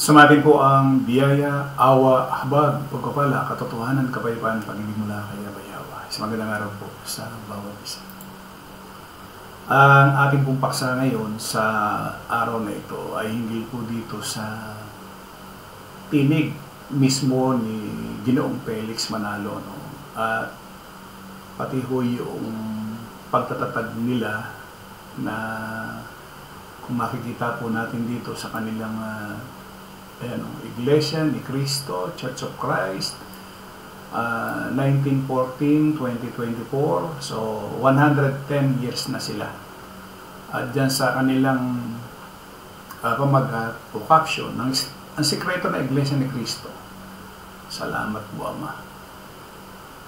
Sumatin po ang biyaya, awa, habag, pagpapala, katotohanan, kapayapaan, pag-ibig mula kay Yawa. Isang magandang araw po sa bawat isa. Ang ating pong paksa ngayon sa araw na ito ay hindi po dito sa tinig mismo ni Ginoong Felix Manalo, no? At pati ho yung pagtatatag nila na kung makikita po natin dito sa kanilang Iglesia ni Cristo, Church of Christ, 1914-2024, so 110 years na sila. At dyan sa kanilang pamagat o caption, ang sikreto na Iglesia ni Cristo. Salamat po, Ama.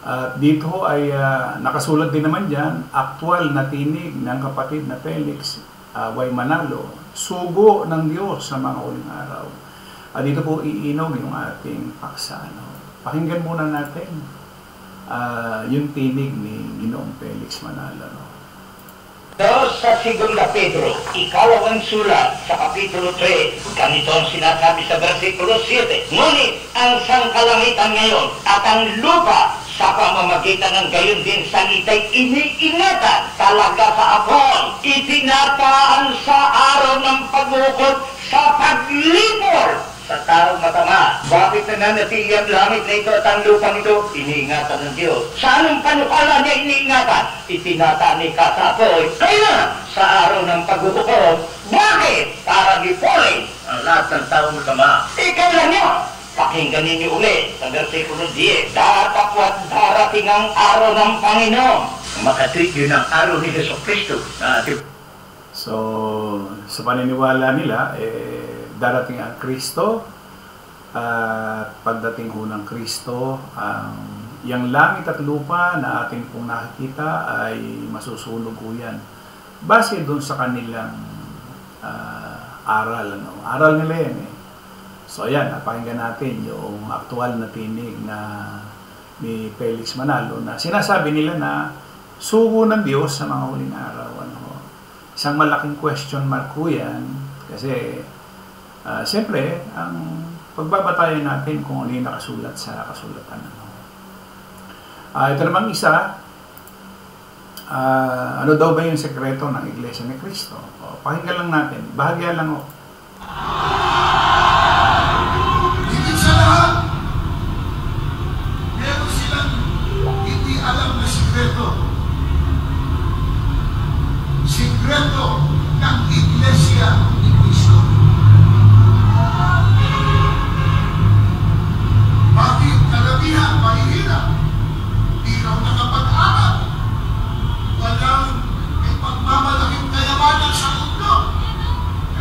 At dito ay nakasulat din naman dyan, aktual na tinig ng kapatid na Felix Y. Manalo, sugo ng Diyos sa mga uling araw. At dito po iinom yung ating paksa. Pakinggan muna natin yung tinig ni Ginoong Felix Manalo. Sa 2 Pedro, ikalawang sulat sa Kapitulo 3, ganito ang sinasabi sa versikulo 7. Ngunit ang sangkalangitan ngayon at ang lupa sa pamamagitan ng gayon din salita'y iniingatan talaga sa apon, itinataan sa araw ng pag-ukot sa paglipol sa taong matama. Bakit nananatili ang langit na ito at ang lupang ito? Iniingatan ng Diyos. Sa anong panukala niya iniingatan? Itinataan ni kasapoy. Kaya sa araw ng pag-uukot, bakit? Para lipolin ang lahat ng taong matama. Ikaw lang niyo. Pakinggan ninyo ulit sa versikulo 10. Datapwat darating ang araw ng Panginoon. Makatwid yun ang araw ni Jesucristo. So, sa paniniwala nila, darating ang Kristo, at pagdating ho ng Kristo, yung langit at lupa na ating pong nakikita ay masusunog ho yan. Base doon sa kanilang aral. Aral nila yan eh. So ayan, napakinggan natin yung aktual na tinig ni Felix Manalo na sinasabi nila na sugo ng Diyos sa mga huling araw. Isang malaking question mark po yan kasi siyempre, ang pagbabatayan natin kung ano yung nakasulat sa kasulatan. Ito namang isa, ano daw ba yung sekreto ng Iglesia ni Cristo? Pakinggan lang natin, bahagya lang o. Higit sa lahat, meron silang hindi alam na sekreto. Sekreto ng Iglesia ni Cristo. Bakit karamihan mahihirap? Di raw nakapag-aral. Walang may pagmamalaking kayamanan sa mundo.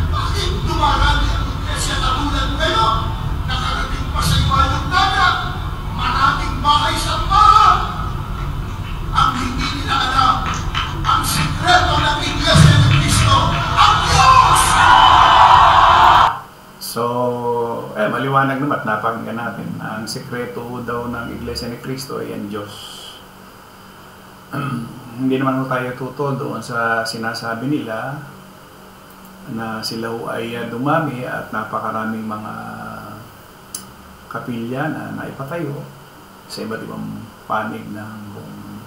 Bakit dumarami ang Iglesia katulad ngayon? Nakarating pa sa ibayong dagat. Maraming bahay sa baha. Ang hindi nila alam, ang sikreto ng Iglesia ni Cristo, ang Diyos! So, maliwanag naman at napakinggan natin. Ang sekreto daw ng Iglesia ni Cristo ay ang Diyos. Hindi naman tayo tutol doon sa sinasabi nila na sila ay dumami at napakaraming mga kapilya na naipatayo sa iba't ibang panig ng buong.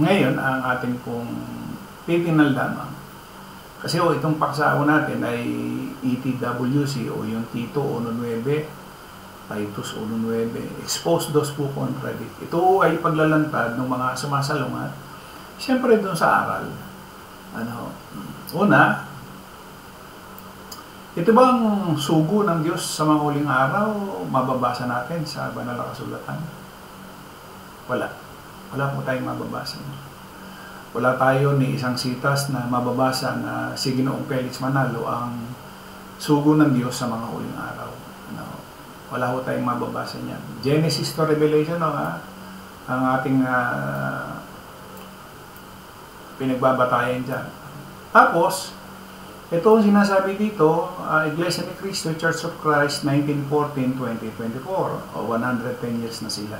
Ngayon, ang ating pong titinal lamang. Kasi itong paksa natin ay ETWC o yung Tito 1.9, Titus 1.9, Expose dos po contradict. Ito ay paglalantad ng mga sumasalungat. Siyempre doon sa aral. Una, ito bang sugo ng Diyos sa mga huling araw? Mababasa natin sa banal na kasulatan? Wala. Wala po tayong mababasa. Wala tayo ni isang sitas na mababasa na si Ginoong Felix Manalo ang sugo ng Diyos sa mga huling araw. Wala po tayong mababasa niyan. Genesis to Revelation, ang ating pinagbabatayan dyan. Tapos, ito ang sinasabi dito, Iglesia ni Cristo, Church of Christ, 1914-2024, o 110 years na sila.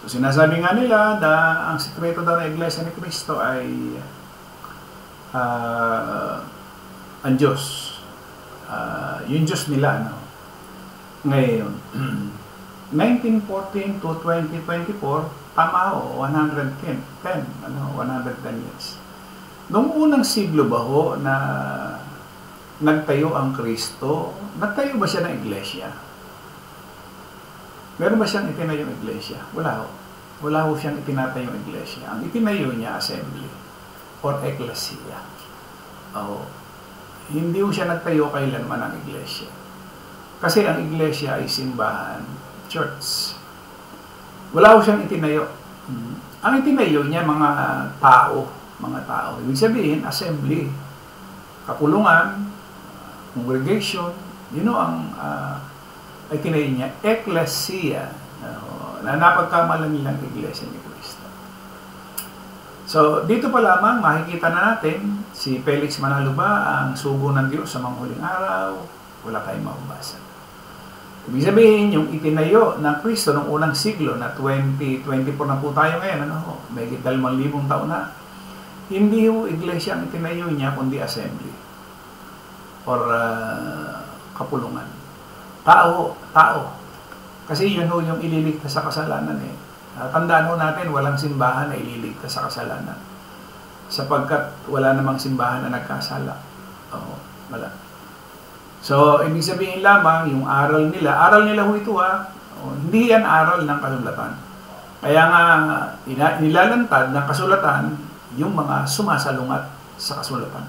So, sinasabi nga nila na ang sikreto daw ng Iglesia ni Cristo ay ang Diyos. yung Diyos nila, no? Ngayon, 1914 to 2024, tama ho, 110 years. Noong unang siglo ba ho na nagtayo ang Kristo, nagtayo ba siya ng iglesia? Meron ba siyang itinayong iglesia? Wala ho. Wala ho siyang itinatayong iglesia. Ang itinayo niya, assembly or ecclesia. Hindi ho siya nagtayo kailanman ng iglesia. Kasi ang iglesia ay simbahan, church. Wala ho siyang itinayo. Ang itinayo niya, mga tao. Ibig sabihin, assembly, kapulungan, congregation, ang itinayo niya, ecclesia, na napagkamalan nilang iglesia ni Cristo. So, dito pa lamang, makikita na natin, si Felix Manalo ba ang sugo ng Diyos sa mga huling araw? Wala tayong mababasa. Ibig sabihin, yung itinayo ng Kristo noong unang siglo na 2024 na po tayo ngayon, may 2,000 taon na, hindi ho iglesia ang itinayo niya, kundi assembly or kapulungan. Tao. Kasi yun ho yung ililigtas sa kasalanan eh. Tandaan ho natin, walang simbahan na ililigtas sa kasalanan. Sapagkat wala namang simbahan na nagkasala. Wala. So, ibig sabihin lamang, yung aral nila ho ito hindi yan aral ng kasulatan. Kaya nga, nilalantad ng kasulatan yung mga sumasalungat sa kasulatan.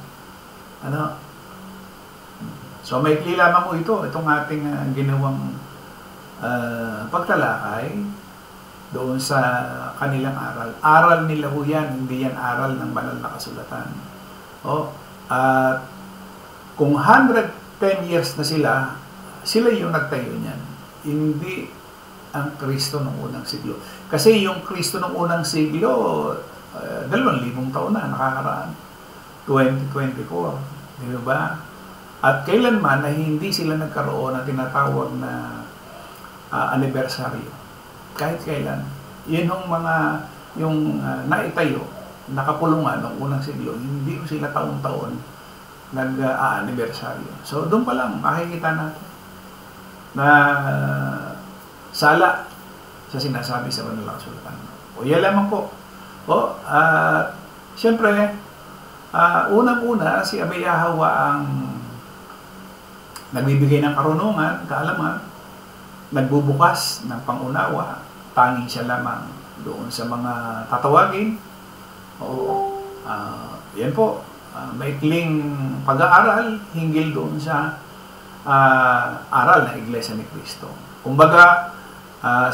So, maikli lamang ko itong ating ginawang pagtalakay doon sa kanilang aral. Aral nila ho yan, hindi yan aral ng banal na kasulatan. Kung 110 years na sila yung nagtayo niyan. Hindi ang Kristo ng unang siglo. Kasi yung Kristo ng unang siglo, 2,000 taon na nakakaraan. 2024. Di ba? At kailanman na hindi sila nagkaroon ng tinatawag na anibersaryo. Kahit kailan. Yun yung naitayo, nakapulungan ng unang siglo, hindi sila taon-taon nag-anibersaryo. So, doon pa lang, makikita natin na sala sa sinasabi sa banal na kasulatan. Yan lamang po. Siyempre, unang-una, si Abay Yahawa ang nagbibigay ng karunungan, kaalaman, nagbubukas ng pangunawa, tanging siya lamang doon sa mga tatawagin. Yan po, maikling pag-aaral hinggil doon sa aral ng Iglesia ni Cristo. Kumbaga,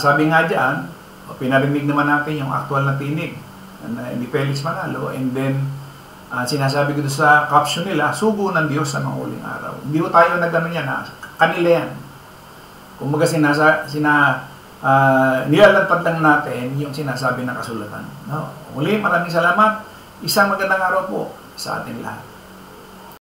sabi nga dyan, pinarinig naman natin yung aktual na tinig ni Felix Manalo, and then sinasabi ko doon sa caption nila, sugo ng Diyos sa mga huling araw. Hindi ko tayo nagano yan, kanila yan. Kumbaga nilalantad lang natin yung sinasabi ng kasulatan. Muli, maraming salamat. Isang magandang araw po sa ating lahat.